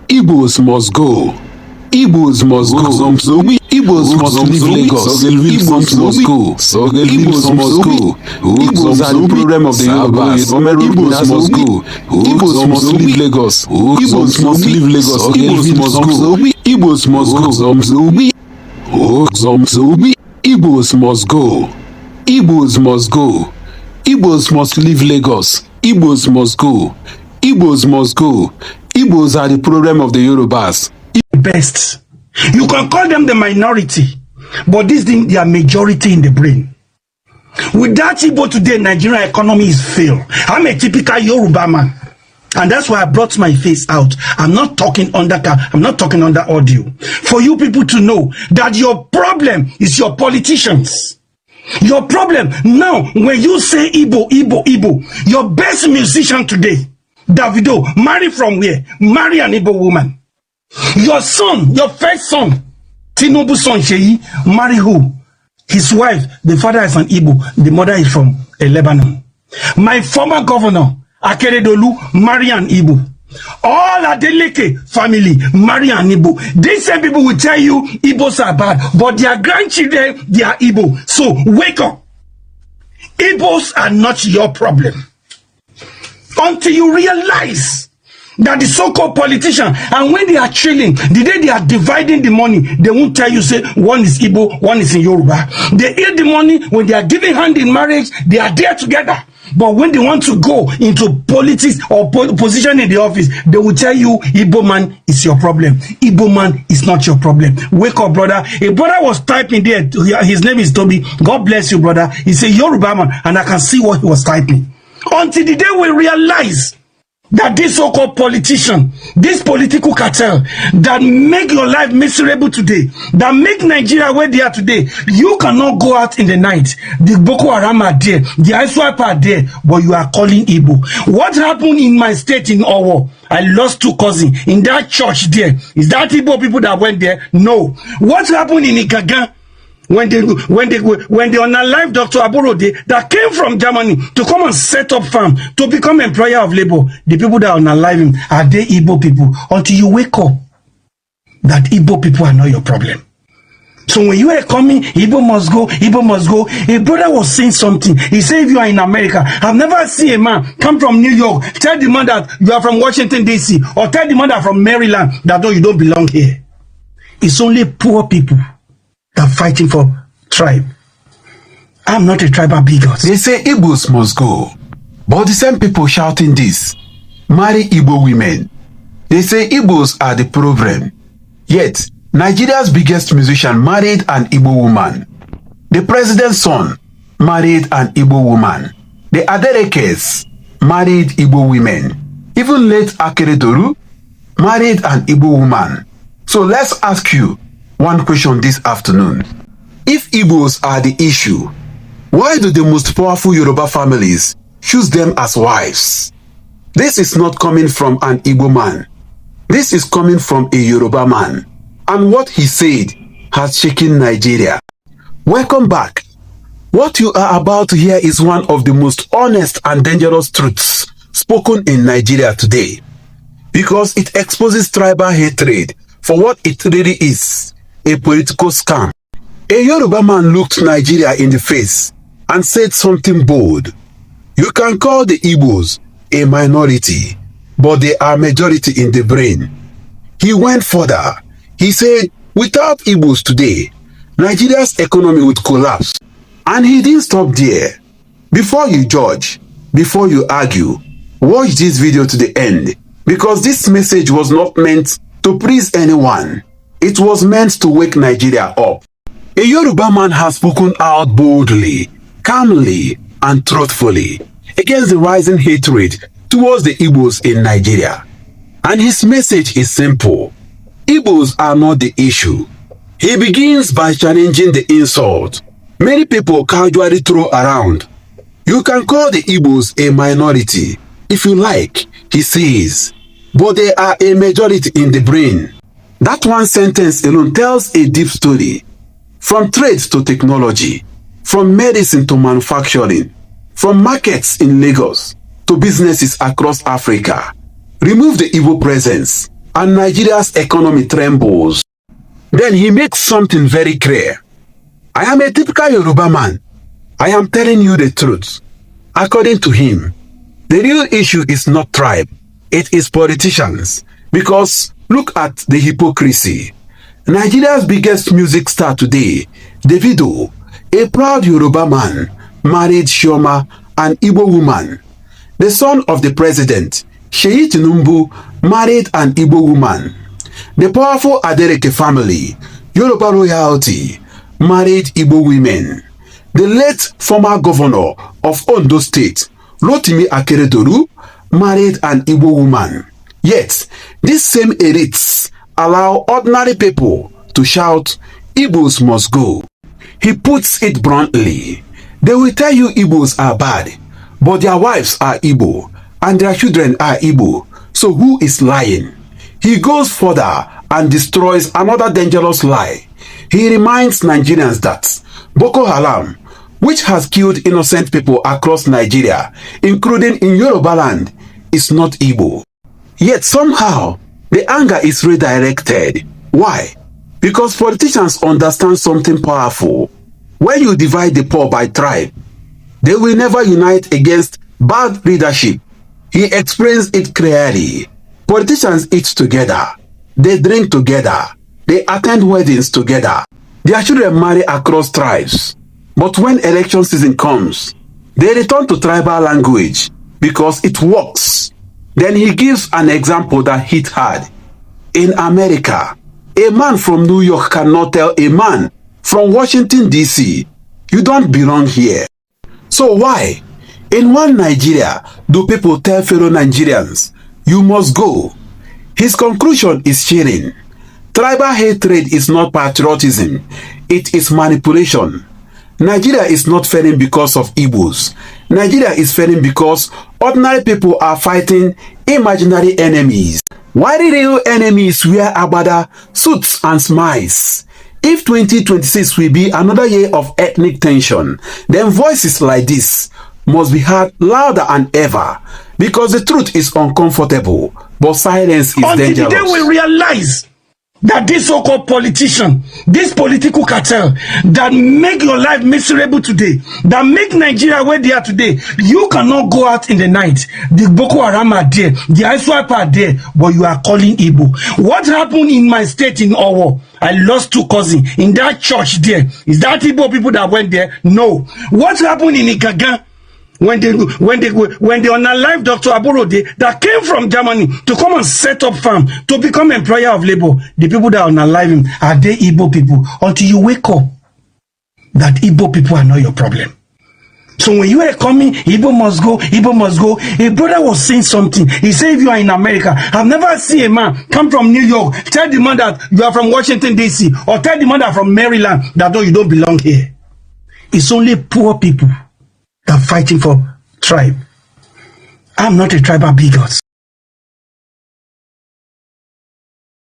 Igbos must go. Igbos must go. Igbos must leave Lagos. Igbos must go. Igbos must go. Igbos are the problem of the Yorubas. Igbos must go. Igbos must leave Lagos. Igbos must leave Lagos. Igbos must go. Igbos must go. Igbos must go. Igbos must go. Igbos must leave Lagos. Igbos must go. Igbos must go. Igbos are the problem of the Yorubas. Best. You can call them the minority, but this thing, they are majority in the brain. Without Igbo today, Nigerian economy is failed. I'm a typical Yoruba man, and that's why I brought my face out. I'm not talking under audio. For you people to know that your problem is your politicians. Your problem now, when you say Igbo, your best musician today, Davido, marry from where? Marry an Igbo woman. Your son, your first son, Tinubu son Seyi, marry who? His wife, the father is an Igbo, the mother is from Lebanon. My former governor, Akeredolu, marry an Igbo. All Adeleke family, marry an Igbo. These same people will tell you Igbos are bad, but their grandchildren, they are Igbo. So wake up. Igbos are not your problem. Until you realize that the so-called politicians, and when they are chilling, the day they are dividing the money, they won't tell you, say, one is Igbo, one is in Yoruba. They eat the money. When they are giving hand in marriage, they are there together. But when they want to go into politics or position in the office, they will tell you, Igbo man is your problem. Igbo man is not your problem. Wake up, brother. A brother was typing there. His name is Toby. God bless you, brother. He's a Yoruba man, and I can see what he was typing. Until the day we realize that this so-called politician, this political cartel that make your life miserable today, that make Nigeria where they are today, you cannot go out in the night. The Boko Haram are there, the ISWAP are there, but you are calling Igbo. What happened in my state in Owo? I lost 2 cousins in that church there. Is that Igbo people that went there? No. What happened in Ikaga? When they unalive Dr. Aborode that came from Germany to come and set up farm to become employer of labor, the people that unalive him, are they Igbo people? Until you wake up that Igbo people are not your problem. So when you are coming, Igbo must go, Igbo must go. A brother was saying something. He said, if you are in America, I've never seen a man come from New York, tell the man that you are from Washington, D.C., or tell the man that from Maryland that no, you don't belong here. It's only poor people that fighting for tribe. I'm not a tribal bigot. They say Igbos must go, but the same people shouting this marry Igbo women. They say Igbos are the problem. Yet Nigeria's biggest musician married an Igbo woman. The president's son married an Igbo woman. The Adelekes married Igbo women. Even late Akeredolu married an Igbo woman. So let's ask you one question this afternoon. If Igbos are the issue, why do the most powerful Yoruba families choose them as wives? This is not coming from an Igbo man. This is coming from a Yoruba man. And what he said has shaken Nigeria. Welcome back. What you are about to hear is one of the most honest and dangerous truths spoken in Nigeria today, because it exposes tribal hatred for what it really is. A political scam. A Yoruba man looked Nigeria in the face and said something bold. You can call the Igbos a minority, but they are majority in the brain. He went further. He said, without Igbos today, Nigeria's economy would collapse. And he didn't stop there. Before you judge, before you argue, watch this video to the end, because this message was not meant to please anyone. It was meant to wake Nigeria up. A Yoruba man has spoken out boldly, calmly, and truthfully against the rising hatred towards the Igbos in Nigeria. And his message is simple. Igbos are not the issue. He begins by challenging the insult many people casually throw around. You can call the Igbos a minority if you like, he says, but they are a majority in the brain. That one sentence alone tells a deep story. From trade to technology, from medicine to manufacturing, from markets in Lagos to businesses across Africa. Remove the Igbo presence and Nigeria's economy trembles. Then he makes something very clear. I am a typical Yoruba man. I am telling you the truth. According to him, the real issue is not tribe. It is politicians. Because look at the hypocrisy. Nigeria's biggest music star today, Davido, a proud Yoruba man, married Chioma, an Igbo woman. The son of the president, Seyi Tinubu, married an Igbo woman. The powerful Adeleke family, Yoruba royalty, married Igbo women. The late former governor of Ondo State, Rotimi Akeredolu, married an Igbo woman. Yet, these same elites allow ordinary people to shout, Igbos must go. He puts it bluntly. They will tell you Igbos are bad, but their wives are Igbo, and their children are Igbo. So who is lying? He goes further and destroys another dangerous lie. He reminds Nigerians that Boko Haram, which has killed innocent people across Nigeria, including in Yoruba land, is not Igbo. Yet somehow, the anger is redirected. Why? Because politicians understand something powerful. When you divide the poor by tribe, they will never unite against bad leadership. He explains it clearly. Politicians eat together. They drink together. They attend weddings together. Their children marry across tribes. But when election season comes, they return to tribal language because it works. Then he gives an example that hit hard. In America, a man from New York cannot tell a man from Washington, D.C., you don't belong here. So why, in one Nigeria, do people tell fellow Nigerians, you must go? His conclusion is chilling. Tribal hatred is not patriotism, it is manipulation. Nigeria is not failing because of Igbos. Nigeria is failing because ordinary people are fighting imaginary enemies. While the real enemies wear agbada, suits and smiles. If 2026 will be another year of ethnic tension, then voices like this must be heard louder than ever. Because the truth is uncomfortable, but silence is dangerous. Until the day we realize that this so-called politician, this political cartel that make your life miserable today, that make Nigeria where they are today, you cannot go out in the night. The Boko Haram are there, the ISWAP are there, but you are calling Igbo. What happened in my state in Owo? I lost 2 cousins in that church there. Is that Igbo people that went there? No. What happened in Ikaga? When they unalive Dr. Aborode that came from Germany to come and set up farm to become employer of labor, the people that unalive him, are they Igbo people? Until you wake up that Igbo people are not your problem. So when you are coming, Igbo must go, Igbo must go. A brother was saying something. He said, if you are in America, I've never seen a man come from New York, tell the man that you are from Washington, D.C., or tell the man that from Maryland that no, you don't belong here. It's only poor people that are fighting for tribe. I'm not a tribal bigot.